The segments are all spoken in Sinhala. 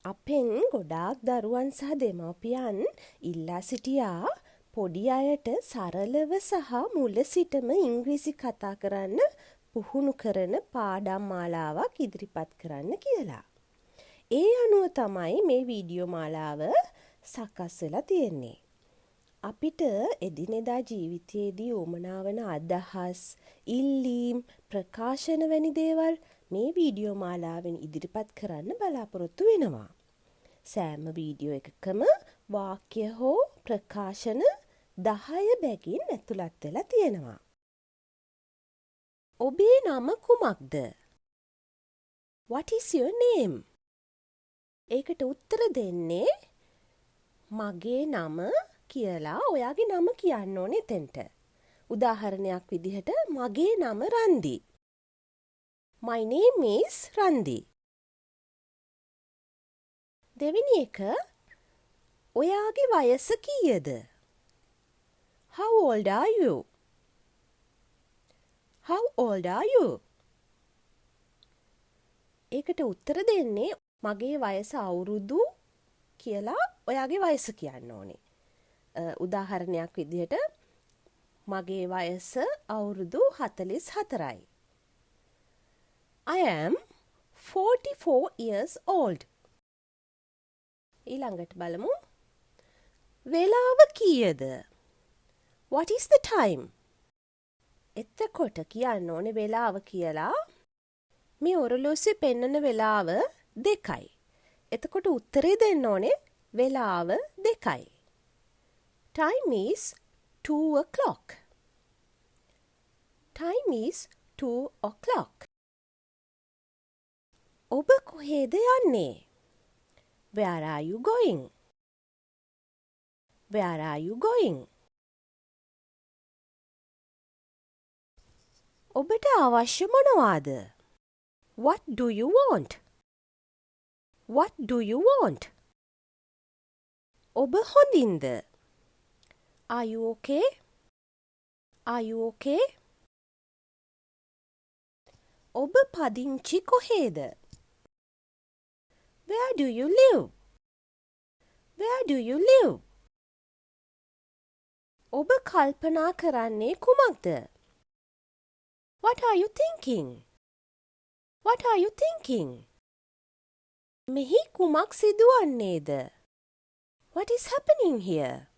අපෙන් ගොඩාක් දරුවන් සහ දෙමව්පියන් ඉල්ලා සිටියා පොඩි අයට සරලව සහ මුල සිටම ඉංග්‍රීසි කතා කරන්න පුහුණු කරන පාඩම් මාලාවක් ඉදිරිපත් කරන්න කියලා. ඒ අනුව තමයි මේ වීඩියෝ මාලාව සකස් වෙලා තියෙන්නේ. අපිට එදිනෙදා ජීවිතයේදී උවමනා වන අදහස්, ඉල්ලීම්, ප්‍රකාශන වැනි දේවල් මේ වීඩියෝ මාලාවෙන් ඉදිරිපත් කරන්න බලාපොරොත්තු වෙනවා. සෑම වීඩියෝ එකකම වාක්‍ය හෝ ප්‍රකාශන 10 බැගින් ඇතුළත් වෙලා තියෙනවා. ඔබේ නම කුමක්ද? What is your name? ඒකට උත්තර දෙන්නේ මගේ නම කියලා ඔයාගේ නම කියන්න ඕනේ එතෙන්ට. උදාහරණයක් විදිහට මගේ නම රන්දි. My name is රන්දි. දෙවෙනි එක ඔයාගේ වයස කීයද? How old are you? How old are you? ඒකට උත්තර දෙන්නේ මගේ වයස අවුරුදු කියලා ඔයාගේ වයස කියන්න ඕනේ. උදාහරණයක් විදිහට මගේ වයස අවුරුදු 44යි. I am 44 years old. ඊළඟට බලමු. වෙලාව කීයද? What is the time? එතකොට කියන්න ඕනේ වෙලාව කියලා. මේ ඔරලෝසුවේ පෙන්වන වෙලාව 2යි. එතකොට උත්තරේ දෙන්න ඕනේ වෙලාව 2යි. Time is 2 o'clock. Time is 2 o'clock. ඔබ කොහෙද යන්නේ? Where are you going? Where are you going? ඔබට අවශ්‍ය මොනවාද? What do you want? What do you want? ඔබ හොඳින්ද? Are you okay? Are you okay? ඔබ පදිංචි කොහෙද? Where do you live? Where do you live? ඔබ කල්පනා කරන්නේ කුමක්ද? What are you thinking? What are you thinking? මෙහි කුමක් සිදුවන්නේද? What is happening here?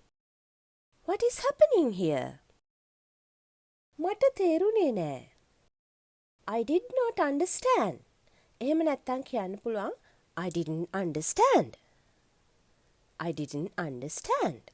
What is happening here? මට තේරුනේ නෑ. I did not understand. එහෙම නැත්තම් කියන්න පුළුවන් I didn't understand. I didn't understand.